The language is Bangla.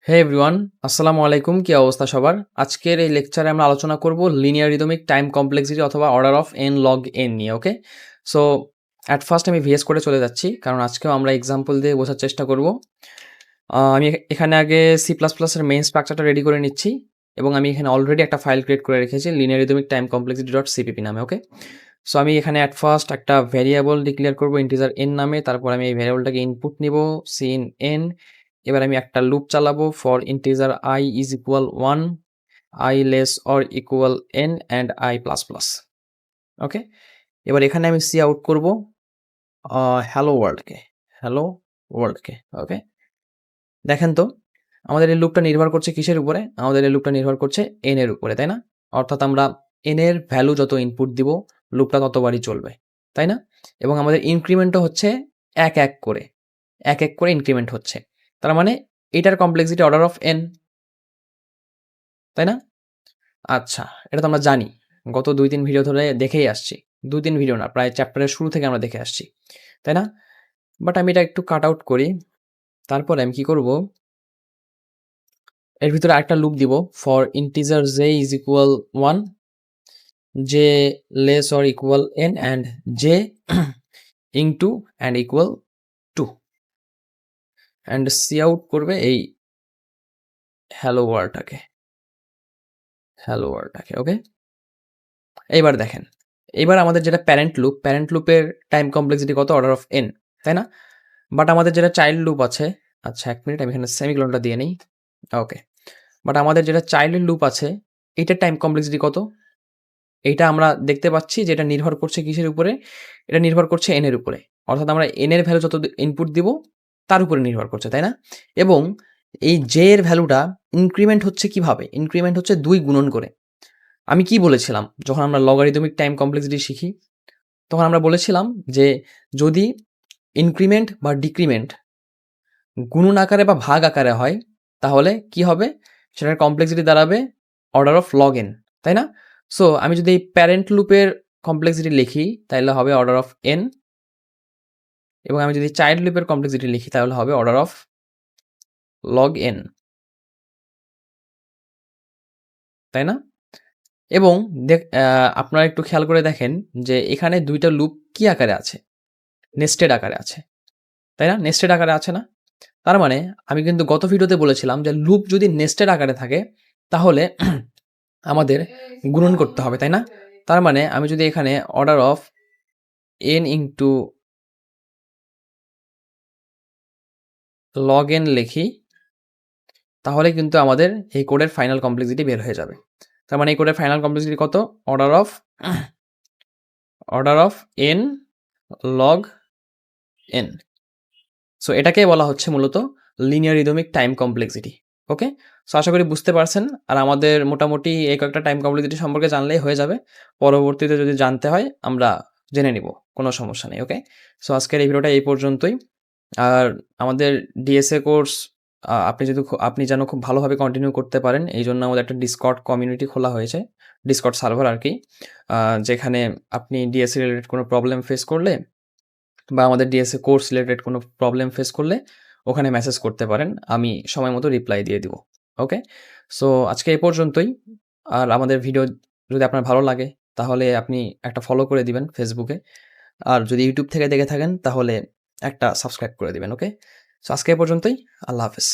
হে এভরিওয়ান, আসসালামু আলাইকুম। কি অবস্থা সবার? আজকের এই লেকচারে আমরা আলোচনা করব লিনিয়ার রিদমিক টাইম কমপ্লেক্সিটি অথবা order of N log N নিয়ে। ওকে, সো অ্যাট ফার্স্ট আমি ভিএস করে চলে যাচ্ছি, কারণ আজকেও আমরা এক্সাম্পল দিয়ে বোঝার চেষ্টা করব। আমি এখানে আগে সি প্লাস প্লাসের মেইন স্ট্রাকচারটা রেডি করে নিচ্ছি এবং আমি এখানে অলরেডি একটা ফাইল ক্রিয়েট করে রেখেছি linear rhythmic time complexity dot CPP নামে। ওকে, সো আমি এখানে অ্যাট ফার্স্ট একটা ভ্যারিয়েবল ডিক্লেয়ার করব ইন্টিজার এন নামে। তারপর আমি এই ভ্যারিয়েবলটাকে ইনপুট নিব সিন এন। এবার আমি একটা লুপ চালাবো for integer I is equal 1, I less or equal N and I plus plus. Okay, এবার এখানে আমি সি আউট করব হ্যালো ওয়ার্ল্ডকে, হ্যালো ওয়ার্ল্ডকে। ওকে, দেখেন তো আমাদের এই লুপটা নির্ভর করছে কিসের উপরে? আমাদের এই লুপটা নির্ভর করছে এন এর উপরে, তাই না? অর্থাৎ আমরা এন এর ভ্যালু যত ইনপুট দিব লুপটা ততবারই চলবে, তাই না? এবং আমাদের ইনক্রিমেন্টও হচ্ছে এক এক করে, এক এক করে ইনক্রিমেন্ট হচ্ছে। তার মানে এটার কমপ্লেক্সিটি অর্ডার অফ এন, তাই না? আচ্ছা, এটা তো আমরা জানি, গত ২-৩ ভিডিও ধরে দেখেই আসছি। ২-৩ ভিডিও না, প্রায় চ্যাপ্টারের শুরু থেকে আমরা দেখে আসছি, তাই না? বাট আমি এটা একটু কাট আউট করি। তারপরে আমি কি করব, এর ভিতরে আরেকটা লুপ দিব for integer J is equal 1, J less or equal N and J into and equal 2 and cout করবে এই হ্যালো ওয়ার্ল্ডটাকে, হ্যালো ওয়ার্ল্ডটাকে। ওকে, এইবার দেখেন, এবার আমাদের যেটা প্যারেন্ট লুপ, প্যারেন্ট লুপের টাইম কমপ্লেক্সিটি কত? অর্ডার অফ এন, তাই না? বাট আমাদের যেটা চাইল্ড লুপ আছে, আচ্ছা 1 মিনিট আমি এখানে সেমিকোলনটা দিয়ে নেই। ওকে, বাট আমাদের যেটা চাইল্ড লুপ আছে এটার টাইম কমপ্লেক্সিটি কত? এইটা আমরা দেখতে পাচ্ছি যে এটা নির্ভর করছে কিসের উপরে? এটা নির্ভর করছে এন এর উপরে। অর্থাৎ আমরা এন এর ভ্যালু যত ইনপুট দিব তার উপরে নির্ভর করছে, তাই না? এবং এই জে এর ভ্যালুটা ইনক্রিমেন্ট হচ্ছে কিভাবে? ইনক্রিমেন্ট হচ্ছে 2 গুণন করে। আমি কি বলেছিলাম যখন আমরা লগারিদমিক টাইম কমপ্লেক্সিটি শিখি? তখন আমরা বলেছিলাম যে যদি ইনক্রিমেন্ট বা ডিক্রিমেন্ট গুণন আকারে বা ভাগ আকারে হয় তাহলে কি হবে? সেটার কমপ্লেক্সিটি দাঁড়াবে অর্ডার অফ লগ এন, তাই না? সো আমি যদি এই প্যারেন্ট লুপের কমপ্লেক্সিটি লিখি তাহলে হবে অর্ডার অফ এন, এবং আমি যদি চাইল্ড লুপের কমপ্লেক্সিটি লিখি তাহলে হবে অর্ডার অফ লগ এন, তাই না? এবং আপনারা একটু খেয়াল করে দেখেন যে এখানে ২ টা লুপ কি আকারে আছে? নেস্টেড আকারে আছে, তাই না? নেস্টেড আকারে আছে না? তার মানে আমি কিন্তু গত ভিডিওতে বলেছিলাম যে লুপ যদি নেস্টেড আকারে থাকে তাহলে আমাদের গুণন করতে হবে, তাই না? তার মানে আমি যদি এখানে order of N into log N লিখি তাহলে কিন্তু আমাদের এই কোডের ফাইনাল কমপ্লেক্সিটি বের হয়ে যাবে। তার মানে এই কোডের ফাইনাল কমপ্লেক্সিটি কত? Order of N log N. So এটাকেই বলা হচ্ছে মূলত লিনিয়ার রিদমিক টাইম কমপ্লেক্সিটি। ওকে, সো আশা করি বুঝতে পারছেন। আর আমাদের মোটামুটি এই কয়েকটা টাইম কমপ্লেক্সিটি সম্পর্কে জানলেই হয়ে যাবে। পরবর্তীতে যদি জানতে হয় আমরা জেনে নিব, কোনো সমস্যা নেই। ওকে, সো আজকের এই ভিডিওটা এই পর্যন্তই। আর আমাদের ডিএসএ কোর্স আপনি যেন খুব ভালোভাবে কন্টিনিউ করতে পারেন এই জন্য আমাদের একটা ডিসকর্ড কমিউনিটি খোলা হয়েছে, ডিসকর্ড সার্ভার আর কি, যেখানে আপনি ডিএসএ রিলেটেড কোনো প্রবলেম ফেস করলে বা আমাদের ডিএসএ কোর্স রিলেটেড কোনো প্রবলেম ফেস করলে ওখানে মেসেজ করতে পারেন, আমি সময় মতো রিপ্লাই দিয়ে দিব। ওকে, সো আজকে এই পর্যন্তই। আর আমাদের ভিডিও যদি আপনার ভালো লাগে তাহলে আপনি একটা ফলো করে দিবেন ফেসবুকে, আর যদি ইউটিউব থেকে দেখে থাকেন তাহলে একটা সাবস্ক্রাইব করে দিবেন। ওকে, সো আজকে এই পর্যন্তই। আল্লাহ হাফেজ।